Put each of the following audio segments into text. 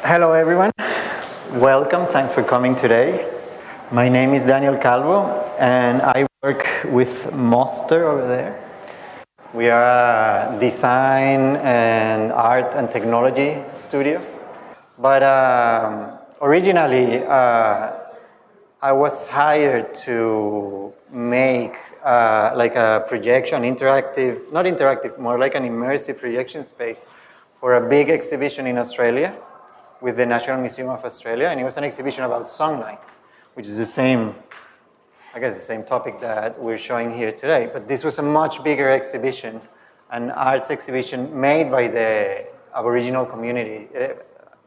Hello everyone, welcome, thanks for coming today. My name is Daniel Calvo and I work with Mosster over there. We are a design and art and technology studio. But originally I was hired to make like a projection, not interactive, more like an immersive projection space for a big exhibition in Australia with the National Museum of Australia, and it was an exhibition about songlines, which is the same topic that we're showing here today. But this was a much bigger exhibition, an arts exhibition made by the Aboriginal community,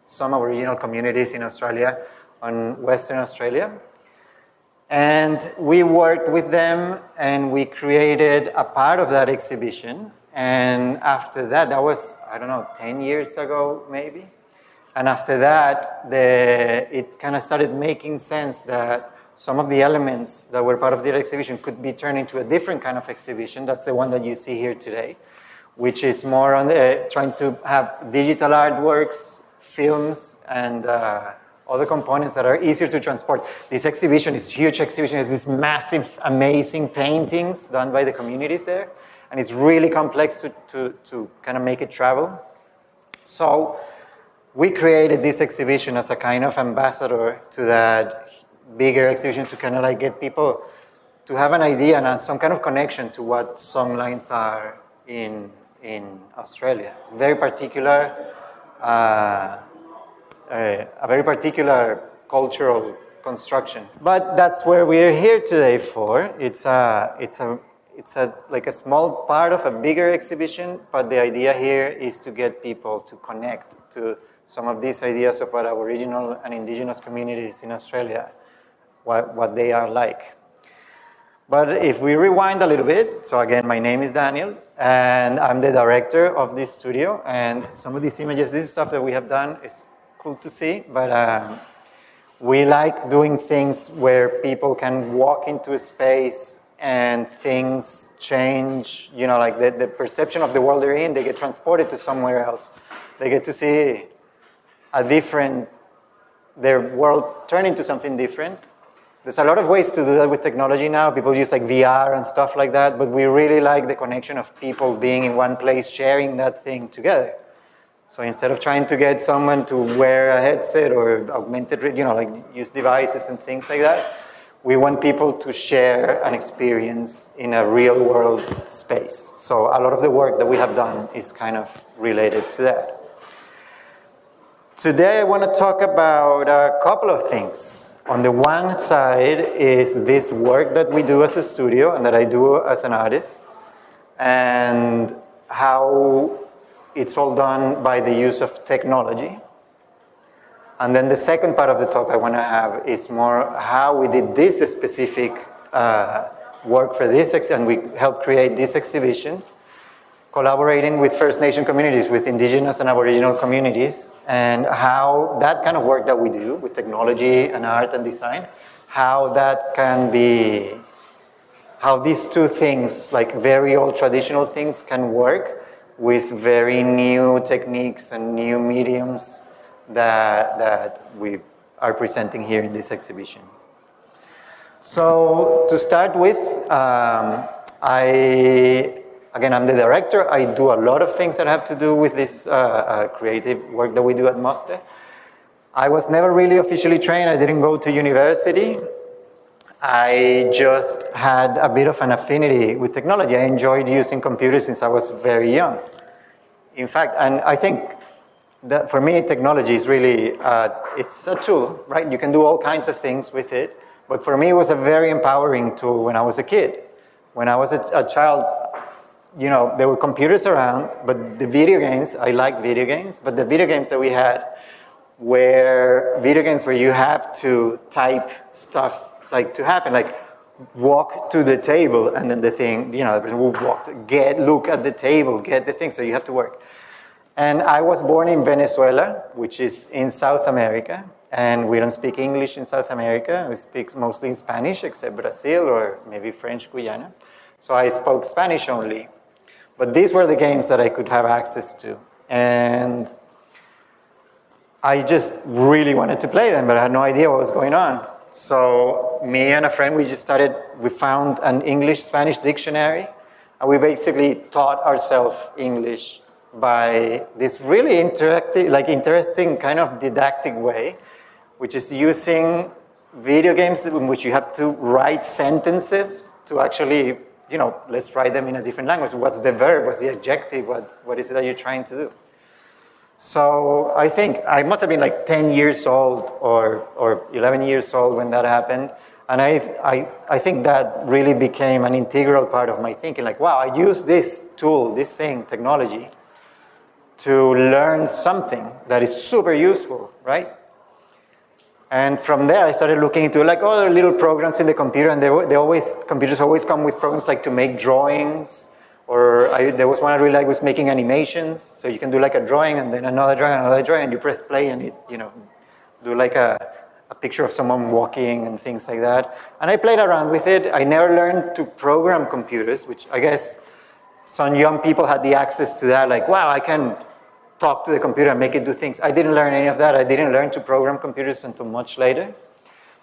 some Aboriginal communities in Australia, on Western Australia. And we worked with them and we created a part of that exhibition. And after that, that was, 10 years ago maybe. And after that, it kind of started making sense that some of the elements that were part of the exhibition could be turned into a different kind of exhibition. That's the one that you see here today, which is more on trying to have digital artworks, films, and other components that are easier to transport. This exhibition, this huge exhibition, is these massive, amazing paintings done by the communities there. And it's really complex to kind of make it travel. So we created this exhibition as a kind of ambassador to that bigger exhibition to kind of like get people to have an idea and some kind of connection to what songlines are in Australia. It's very particular, a very particular cultural construction. But that's where we're here today for. It's like a small part of a bigger exhibition, but the idea here is to get people to connect to some of these ideas of what Aboriginal and Indigenous communities in Australia, what they are like. But if we rewind a little bit, so again, my name is Daniel, and I'm the director of this studio, and some of these images, this stuff that we have done is cool to see, but we like doing things where people can walk into a space and things change, like the perception of the world they're in, they get transported to somewhere else. They get to see their world turn into something different. There's a lot of ways to do that with technology now. People use like VR and stuff like that, but we really like the connection of people being in one place, sharing that thing together. So instead of trying to get someone to wear a headset or augmented, like use devices and things like that, we want people to share an experience in a real world space. So a lot of the work that we have done is kind of related to that. Today I want to talk about a couple of things. On the one side is this work that we do as a studio and that I do as an artist, and how it's all done by the use of technology. And then the second part of the talk I want to have is more how we did this specific work for this, and we helped create this exhibition, collaborating with First Nation communities, with Indigenous and Aboriginal communities, and how that kind of work that we do with technology and art and design, how these two things, like very old traditional things, can work with very new techniques and new mediums that we are presenting here in this exhibition. So to start with, I'm the director. I do a lot of things that have to do with this creative work that we do at Mosster. I was never really officially trained. I didn't go to university. I just had a bit of an affinity with technology. I enjoyed using computers since I was very young. In fact, and I think that for me, technology is really, it's a tool, right? You can do all kinds of things with it. But for me, it was a very empowering tool when I was a kid. When I was a child, there were computers around, but the video games, I liked video games, but the video games that we had were video games where you have to type stuff to happen, like walk to the table, and then the thing, the person will look at the table, get the thing, so you have to work. And I was born in Venezuela, which is in South America, and we don't speak English in South America. We speak mostly Spanish, except Brazil or maybe French Guiana. So I spoke Spanish only. But these were the games that I could have access to. And I just really wanted to play them, but I had no idea what was going on. So me and a friend, we found an English-Spanish dictionary, and we basically taught ourselves English by this really interesting kind of didactic way, which is using video games in which you have to write sentences to actually, let's write them in a different language. What's the verb? What's the adjective? What is it that you're trying to do? So I think I must have been like 10 years old or 11 years old when that happened. And I think that really became an integral part of my thinking. Like, wow, I use this tool, this thing, technology, to learn something that is super useful, right? And from there, I started looking into like all the little programs in the computer, and computers always come with programs like to make drawings, or there was one I really liked was making animations. So you can do like a drawing and then another drawing, and you press play and it, do like a picture of someone walking and things like that. And I played around with it. I never learned to program computers, which I guess some young people had the access to that. Like, wow, I can talk to the computer and make it do things. I didn't learn any of that. I didn't learn to program computers until much later.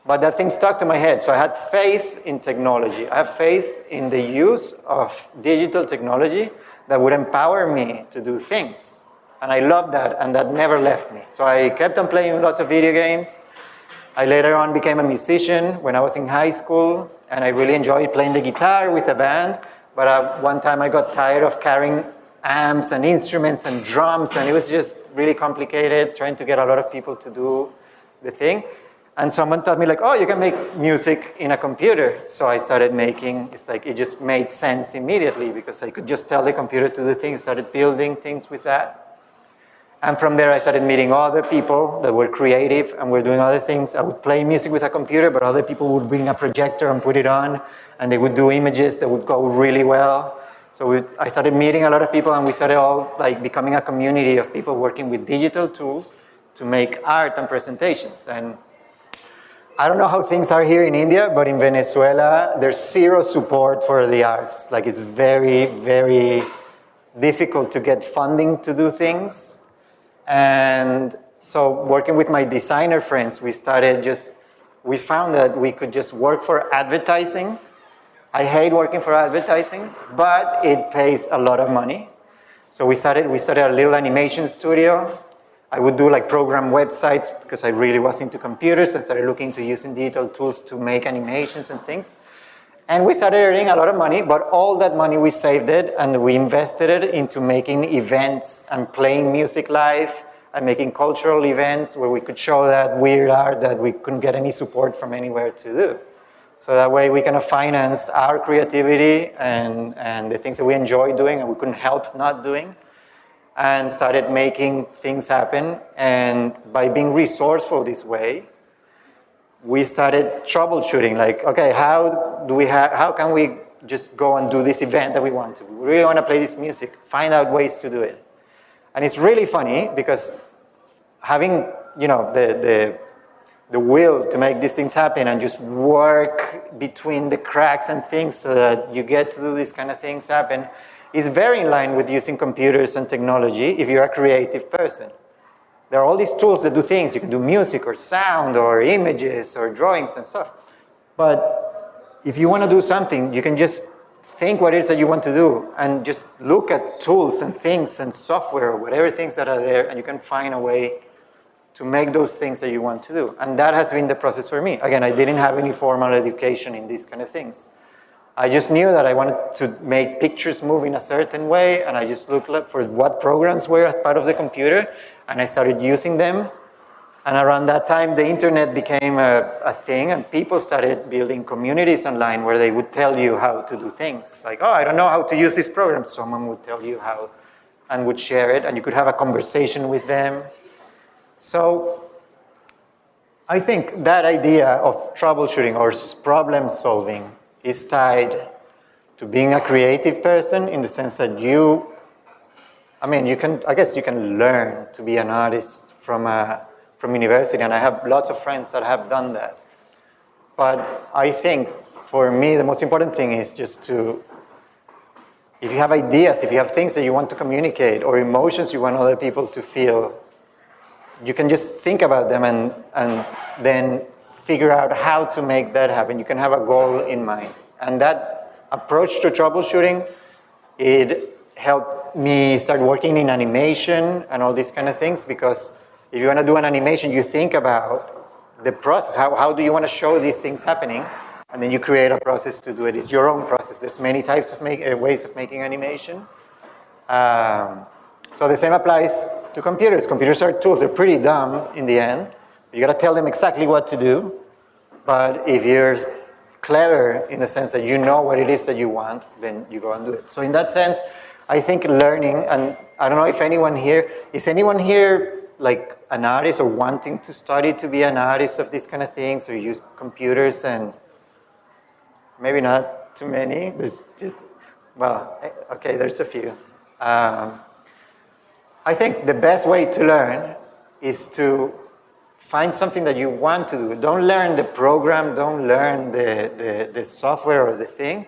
But that thing stuck to my head. So I had faith in technology. I have faith in the use of digital technology that would empower me to do things. And I loved that, and that never left me. So I kept on playing lots of video games. I later on became a musician when I was in high school, and I really enjoyed playing the guitar with a band. But one time I got tired of carrying amps and instruments and drums, and it was just really complicated trying to get a lot of people to do the thing. And someone taught me like, oh, you can make music in a computer. So I started making, it just made sense immediately because I could just tell the computer to do things, started building things with that. And from there I started meeting other people that were creative and were doing other things. I would play music with a computer, but other people would bring a projector and put it on, and they would do images that would go really well. So I started meeting a lot of people, and we started all becoming a community of people working with digital tools to make art and presentations. And I don't know how things are here in India, but in Venezuela, there's zero support for the arts. Like, it's very, very difficult to get funding to do things. And so working with my designer friends, we found that we could just work for advertising. I hate working for advertising, but it pays a lot of money. So we started a little animation studio. I would do program websites because I really was into computers. I started looking to using digital tools to make animations and things. And we started earning a lot of money, but all that money we saved it and we invested it into making events and playing music live and making cultural events where we could show that weird art that we couldn't get any support from anywhere to do. So that way we kind of financed our creativity and the things that we enjoy doing and we couldn't help not doing, and started making things happen. And by being resourceful this way, we started troubleshooting, okay, how can we just go and do this event that we want to? We really want to play this music, find out ways to do it. And it's really funny because having, the will to make these things happen and just work between the cracks and things so that you get to do these kind of things happen is very in line with using computers and technology if you're a creative person. There are all these tools that do things. You can do music or sound or images or drawings and stuff. But if you want to do something, you can just think what it is that you want to do and just look at tools and things and software or whatever things that are there, and you can find a way to make those things that you want to do. And that has been the process for me. Again, I didn't have any formal education in these kind of things. I just knew that I wanted to make pictures move in a certain way, and I just looked for what programs were as part of the computer, and I started using them. And around that time, the internet became a thing, and people started building communities online where they would tell you how to do things. Like, oh, I don't know how to use this program. Someone would tell you how and would share it, and you could have a conversation with them. So I think that idea of troubleshooting or problem solving is tied to being a creative person in the sense that you can learn to be an artist from university, and I have lots of friends that have done that. But I think for me, the most important thing is just if you have ideas, if you have things that you want to communicate or emotions you want other people to feel, you can just think about them and then figure out how to make that happen. You can have a goal in mind. And that approach to troubleshooting, it helped me start working in animation and all these kind of things, because if you want to do an animation, you think about the process. How do you want to show these things happening? And then you create a process to do it. It's your own process. There's many types of ways of making animation. So the same applies to computers. Computers are tools. They're pretty dumb in the end. You got to tell them exactly what to do. But if you're clever in the sense that you know what it is that you want, then you go and do it. So in that sense, I think learning, and I don't know if anyone here, is anyone here like an artist or wanting to study to be an artist of these kind of things, or use computers? And maybe not too many. There's just, well, okay, there's a few. I think the best way to learn is to find something that you want to do. Don't learn the program, don't learn the software or the thing.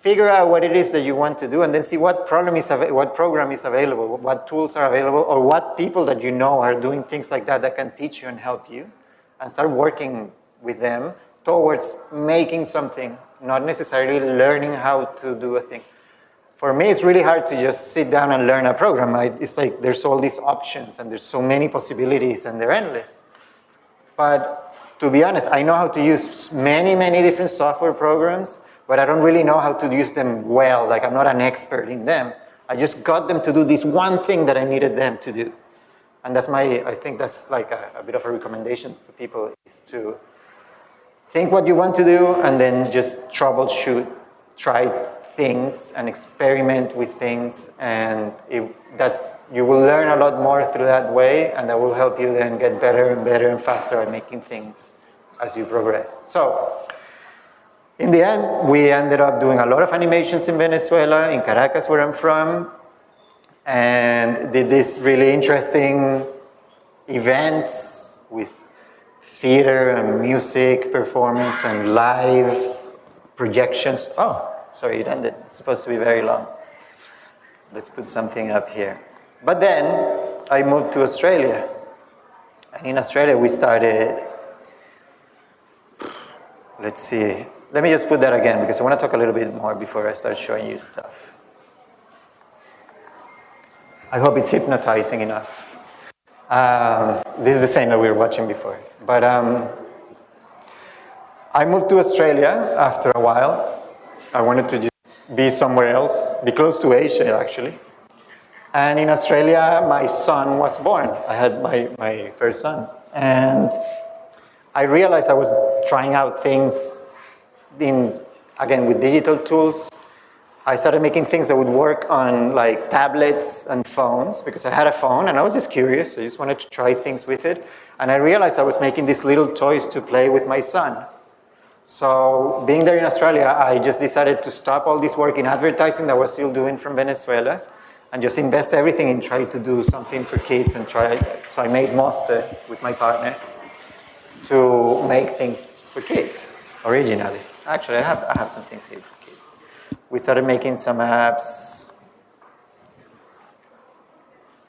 Figure out what it is that you want to do, and then see what program is available, what tools are available, or what people that you know are doing things like that can teach you and help you, and start working with them towards making something, not necessarily learning how to do a thing. For me, it's really hard to just sit down and learn a program. It's like there's all these options, and there's so many possibilities, and they're endless. But to be honest, I know how to use many, many different software programs, but I don't really know how to use them well. Like, I'm not an expert in them. I just got them to do this one thing that I needed them to do. And that's I think that's like a bit of a recommendation for people, is to think what you want to do and then just troubleshoot, try things and experiment with things, and you will learn a lot more through that way, and that will help you then get better and better and faster at making things as you progress. So in the end, we ended up doing a lot of animations in Venezuela, in Caracas, where I'm from, and did these really interesting events with theater and music performance and live projections. Oh, sorry, it ended. It's supposed to be very long. Let's put something up here. But then I moved to Australia. And in Australia, we started, let's see. Let me just put that again, because I want to talk a little bit more before I start showing you stuff. I hope it's hypnotizing enough. This is the same that we were watching before. But I moved to Australia after a while. I wanted to just be somewhere else, be close to Asia, actually. And in Australia, my son was born. I had my first son. And I realized I was trying out things again, with digital tools. I started making things that would work on like tablets and phones, because I had a phone and I was just curious. I just wanted to try things with it. And I realized I was making these little toys to play with my son. So being there in Australia, I just decided to stop all this work in advertising that I was still doing from Venezuela, and just invest everything in trying to do something for kids and try. So I made Mosster with my partner to make things for kids originally. Actually, I have some things here for kids. We started making some apps.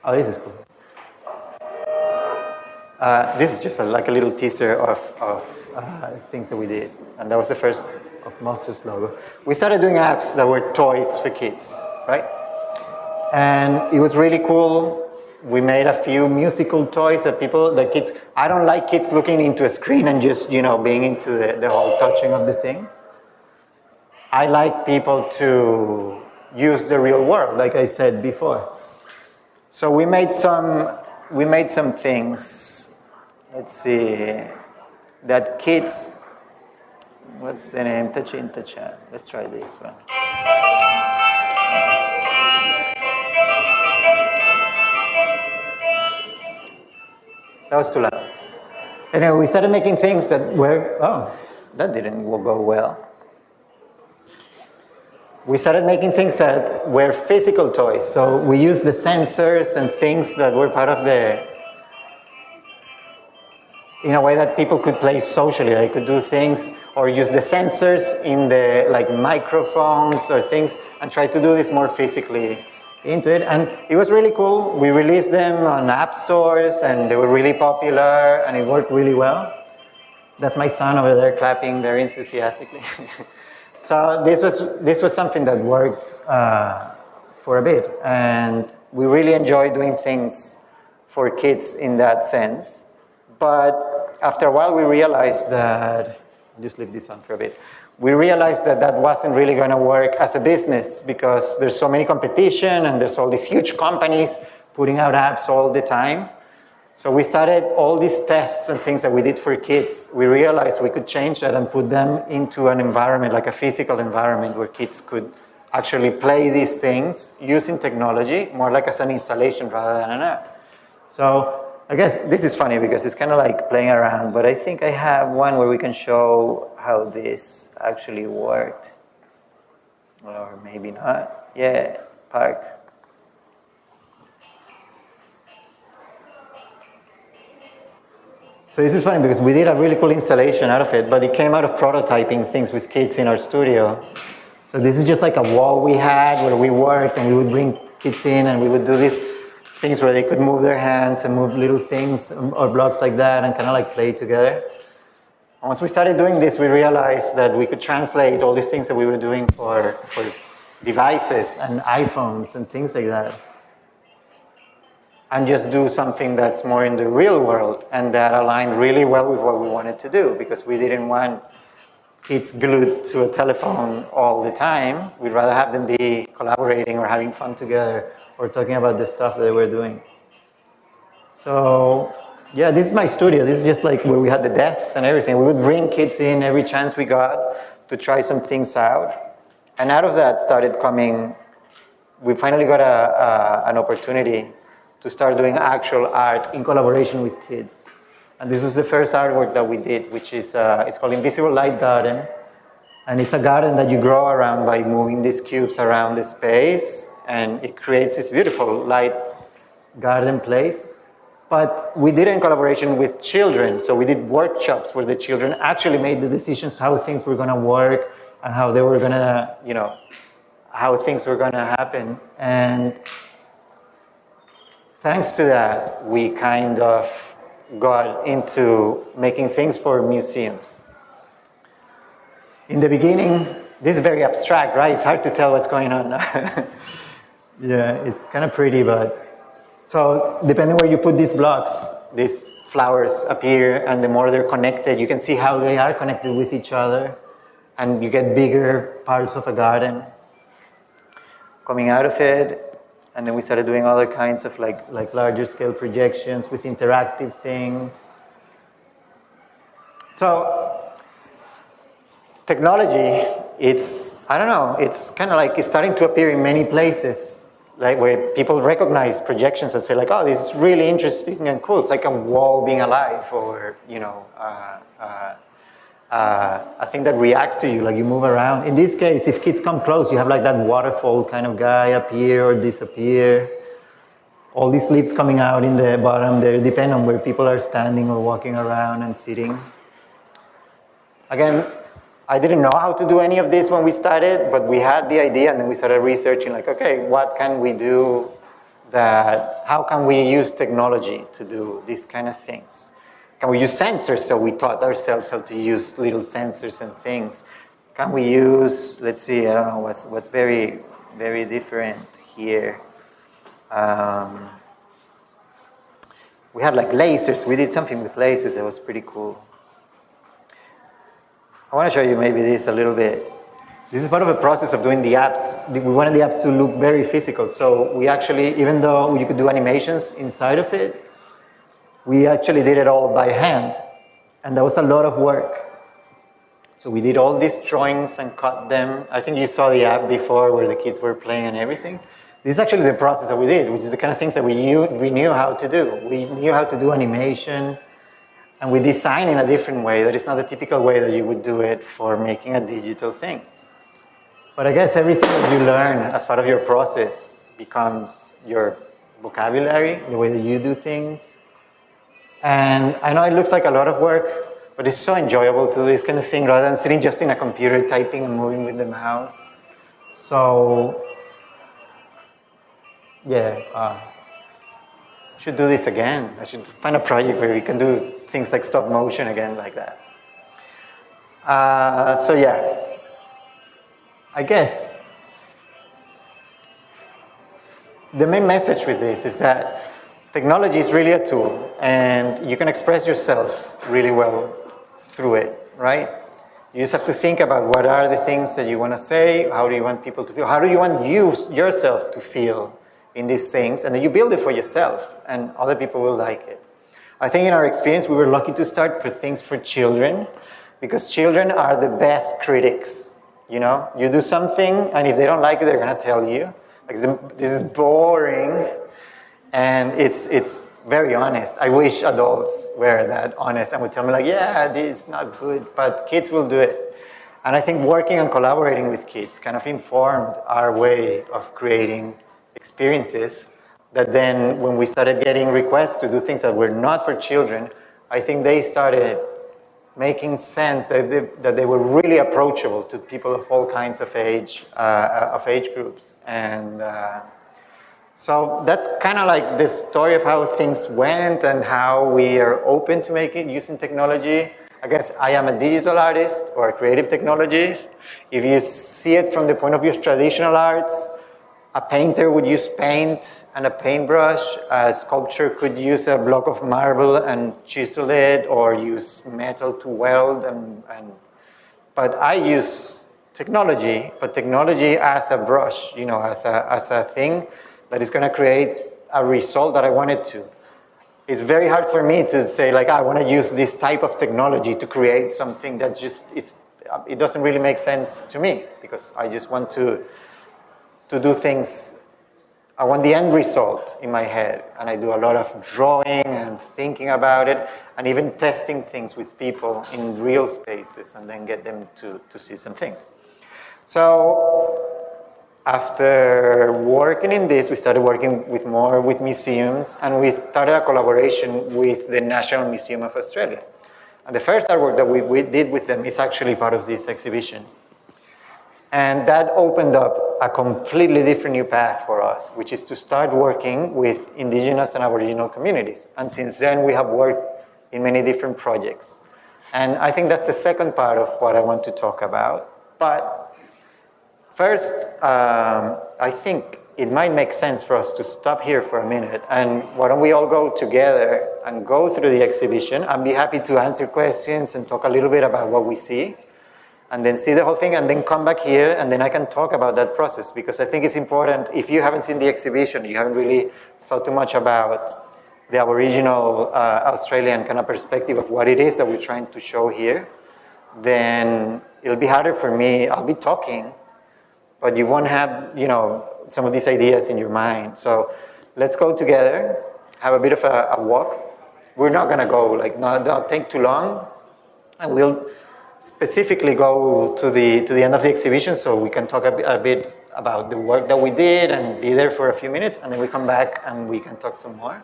Oh, this is cool. This is just like a little teaser of things that we did. And that was the first of Mosster's logo. We started doing apps that were toys for kids, right? And it was really cool. We made a few musical toys that kids, I don't like kids looking into a screen and just, being into the whole touching of the thing. I like people to use the real world, like I said before. So we made some things, let's see, that kids, what's the name? Tachin. Let's try this one. That was too loud. Anyway, we started making things that that didn't go well. We started making things that were physical toys. So we used the sensors and things that were part of in a way that people could play socially. They could do things or use the sensors in the like microphones or things and try to do this more physically into it. And it was really cool. We released them on app stores and they were really popular and it worked really well. That's my son over there clapping very enthusiastically. So this was something that worked for a bit. And we really enjoy doing things for kids in that sense. But after a while, we realized that, just leave this on for a bit. We realized that that wasn't really going to work as a business because there's so many competition and there's all these huge companies putting out apps all the time. So we started all these tests and things that we did for kids. We realized we could change that and put them into an environment, like a physical environment where kids could actually play these things using technology, more like as an installation rather than an app. So I guess this is funny because it's kind of like playing around, but I think I have one where we can show how this actually worked. Or maybe not. Yeah, park. So this is funny because we did a really cool installation out of it, but it came out of prototyping things with kids in our studio. So this is just like a wall we had where we worked and we would bring kids in and we would do these things where they could move their hands and move little things or blocks like that and kind of like play together. And once we started doing this, we realized that we could translate all these things that we were doing for devices and iPhones and things like that, and just do something that's more in the real world and that aligned really well with what we wanted to do, because we didn't want kids glued to a telephone all the time. We'd rather have them be collaborating or having fun together or talking about the stuff that they were doing. So yeah, this is my studio. This is just like where we had the desks and everything. We would bring kids in every chance we got to try some things out. And out of that started coming, we finally got an opportunity to start doing actual art in collaboration with kids. And this was the first artwork that we did, which is, it's called Invisible Light Garden. And it's a garden that you grow around by moving these cubes around the space. And it creates this beautiful light garden place. But we did it in collaboration with children. So we did workshops where the children actually made the decisions how things were going to work and how they were going to, you know, how things were going to happen. And thanks to that, we kind of got into making things for museums. In the beginning, this is very abstract, right? It's hard to tell what's going on. Yeah, it's kind of pretty, but so depending where you put these blocks, these flowers appear, and the more they're connected, you can see how they are connected with each other, and you get bigger parts of a garden coming out of it. And then we started doing other kinds of like larger scale projections with interactive things. So technology, it's, I don't know, it's kind of like it's starting to appear in many places. Like where people recognize projections and say like, oh, this is really interesting and cool. It's like a wall being alive, or, you know, a thing that reacts to you, like you move around. In this case, if kids come close, you have like that waterfall kind of guy appear or disappear. All these leaves coming out in the bottom there depend on where people are standing or walking around and sitting. Again, I didn't know how to do any of this when we started, but we had the idea and then we started researching like, okay, what can we do how can we use technology to do these kind of things? Can we use sensors? So we taught ourselves how to use little sensors and things. Can we use, let's see, I don't know, what's very, very different here. We had like lasers. We did something with lasers that was pretty cool. I want to show you maybe this a little bit. This is part of a process of doing the apps. We wanted the apps to look very physical. So we actually, even though you could do animations inside of it, we actually did it all by hand. And that was a lot of work. So we did all these drawings and cut them. I think you saw the app before where the kids were playing and everything. This is actually the process that we did, which is the kind of things that we knew how to do. We knew how to do animation. And we design in a different way that is not the typical way that you would do it for making a digital thing. But I guess everything that you learn as part of your process becomes your vocabulary, the way that you do things. And I know it looks like a lot of work, but it's so enjoyable to do this kind of thing rather than sitting just in a computer typing and moving with the mouse. So Yeah, should do this again. I should find a project where we can do things like stop motion again like that. So yeah, I guess the main message with this is that technology is really a tool and you can express yourself really well through it, right? You just have to think about what are the things that you want to say, how do you want people to feel, how do you want yourself to feel in these things, and then you build it for yourself and other people will like it. I think in our experience we were lucky to start for things for children because children are the best critics. You know, you do something and if they don't like it, they're going to tell you. Like, this is boring, and it's very honest. I wish adults were that honest and would tell me like, yeah, this is not good, but kids will do it. And I think working and collaborating with kids kind of informed our way of creating experiences that then when we started getting requests to do things that were not for children, I think they started making sense that they were really approachable to people of all kinds of age groups. And so that's kind of like the story of how things went and how we are open to making using technology. I guess I am a digital artist or a creative technologist. If you see it from the point of view of traditional arts, a painter would use paint and a paintbrush. A sculptor could use a block of marble and chisel it, or use metal to weld. But I use technology, but technology as a brush, you know, as a thing that is going to create a result that I wanted to. It's very hard for me to say like, I want to use this type of technology to create something that just, it doesn't really make sense to me because I just want to do things. I want the end result in my head, and I do a lot of drawing and thinking about it and even testing things with people in real spaces and then get them to see some things. So after working in this, we started working more with museums, and we started a collaboration with the National Museum of Australia. And the first artwork that we did with them is actually part of this exhibition. And that opened up a completely different new path for us, which is to start working with Indigenous and Aboriginal communities. And since then, we have worked in many different projects. And I think that's the second part of what I want to talk about. But first, I think it might make sense for us to stop here for a minute. And why don't we all go together and go through the exhibition? I'd be happy to answer questions and talk a little bit about what we see, and then see the whole thing, and then come back here, and then I can talk about that process, because I think it's important. If you haven't seen the exhibition, you haven't really thought too much about the Aboriginal Australian kind of perspective of what it is that we're trying to show here, then it'll be harder for me. I'll be talking, but you won't have, you know, some of these ideas in your mind. So let's go together, have a bit of a walk. We're not gonna go, like, don't take too long, and we'll specifically go to the end of the exhibition so we can talk a bit about the work that we did and be there for a few minutes, and then we come back and we can talk some more.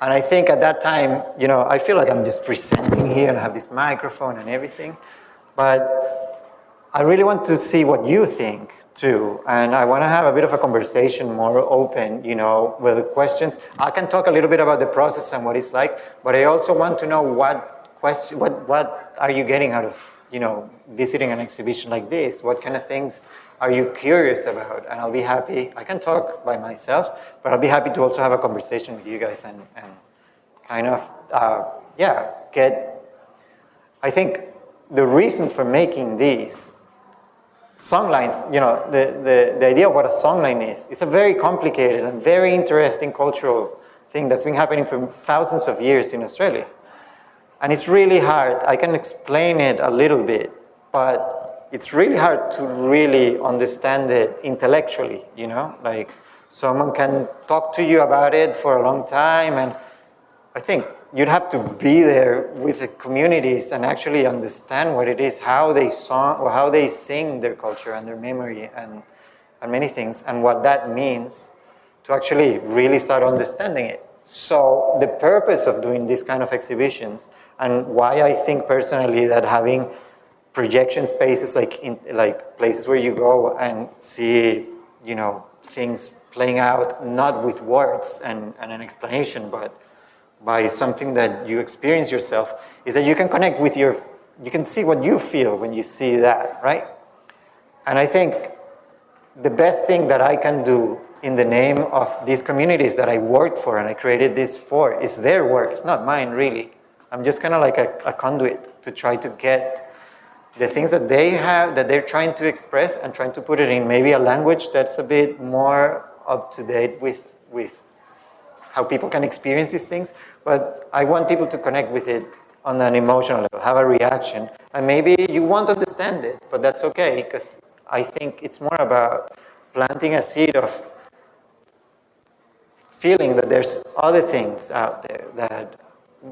And I think at that time, you know, I feel like I'm just presenting here and I have this microphone and everything, but I really want to see what you think too, and I want to have a bit of a conversation, more open, you know, with the questions. I can talk a little bit about the process and what it's like, but I also want to know what are you getting out of, you know, visiting an exhibition like this? What kind of things are you curious about? And I'll be happy. I can talk by myself, but I'll be happy to also have a conversation with you guys and kind of, I think the reason for making these songlines, you know, the idea of what a songline is, it's a very complicated and very interesting cultural thing that's been happening for thousands of years in Australia. And it's really hard. I can explain it a little bit, but it's really hard to really understand it intellectually, you know? Like, someone can talk to you about it for a long time, and I think you'd have to be there with the communities and actually understand what it is, how they song, or how they sing their culture and their memory and many things, and what that means to actually really start understanding it. So the purpose of doing these kind of exhibitions, and why I think personally that having projection spaces like places where you go and see, you know, things playing out not with words and an explanation, but by something that you experience yourself, is that you can connect with you can see what you feel when you see that, right? And I think the best thing that I can do in the name of these communities that I worked for and I created this for is their work. It's not mine, really. I'm just kind of like a conduit to try to get the things that they have, that they're trying to express, and trying to put it in maybe a language that's a bit more up to date with how people can experience these things. But I want people to connect with it on an emotional level, have a reaction. And maybe you won't understand it, but that's okay, because I think it's more about planting a seed of feeling that there's other things out there that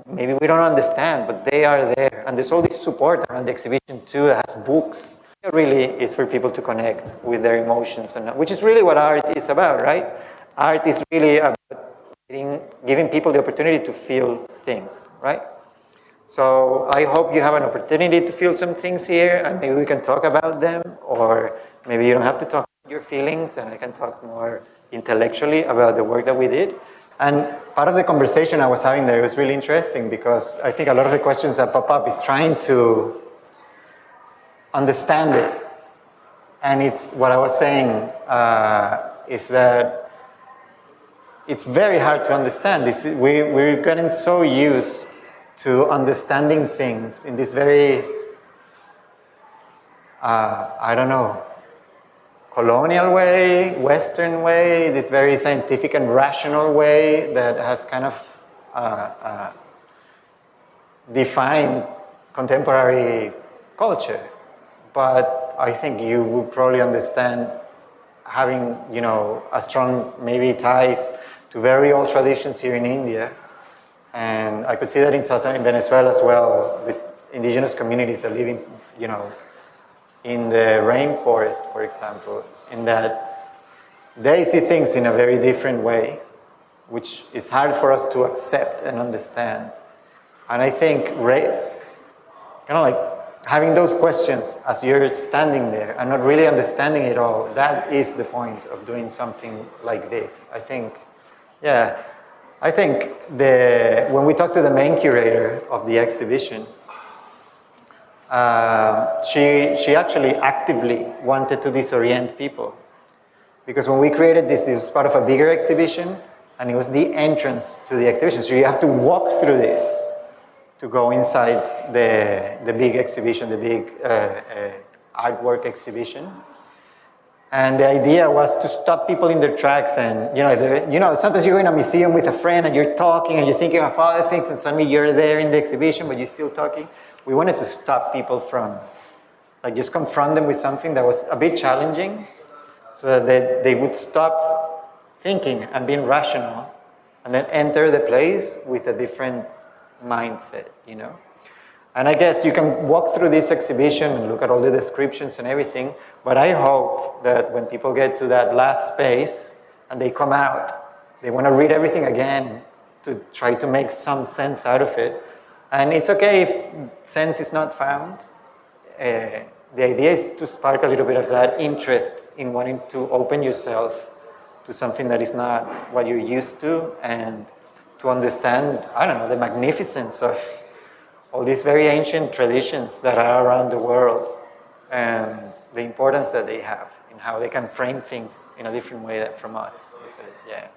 maybe we don't understand, but they are there. And there's all this support around the exhibition too, that has books. It really is for people to connect with their emotions, and which is really what art is about, right? Art is really about giving people the opportunity to feel things, right? So I hope you have an opportunity to feel some things here, and maybe we can talk about them, or maybe you don't have to talk about your feelings, and I can talk more intellectually about the work that we did. And part of the conversation I was having there was really interesting, because I think a lot of the questions that pop up is trying to understand it. And it's what I was saying is that it's very hard to understand. We're getting so used to understanding things in this very, I don't know, colonial way, Western way, this very scientific and rational way that has kind of defined contemporary culture. But I think you will probably understand, having, you know, a strong maybe ties to very old traditions here in India. And I could see that in southern Venezuela as well, with indigenous communities that live in, you know, in the rainforest, for example, in that they see things in a very different way, which is hard for us to accept and understand. And I think kind of like having those questions as you're standing there and not really understanding it all, that is the point of doing something like this. I think, yeah. I think when we talked to the main curator of the exhibition, she actually actively wanted to disorient people. Because when we created this was part of a bigger exhibition, and it was the entrance to the exhibition. So you have to walk through this to go inside the big exhibition, the big artwork exhibition. And the idea was to stop people in their tracks, and sometimes you go in a museum with a friend and you're talking and you're thinking of other things, and suddenly you're there in the exhibition, but you're still talking. We wanted to stop people from, like, just confront them with something that was a bit challenging, so that they would stop thinking and being rational, and then enter the place with a different mindset, you know. And I guess you can walk through this exhibition and look at all the descriptions and everything, but I hope that when people get to that last space and they come out, they want to read everything again to try to make some sense out of it. And it's okay if sense is not found. The idea is to spark a little bit of that interest in wanting to open yourself to something that is not what you're used to, and to understand, I don't know, the magnificence of all these very ancient traditions that are around the world, and the importance that they have in how they can frame things in a different way from us. So, yeah.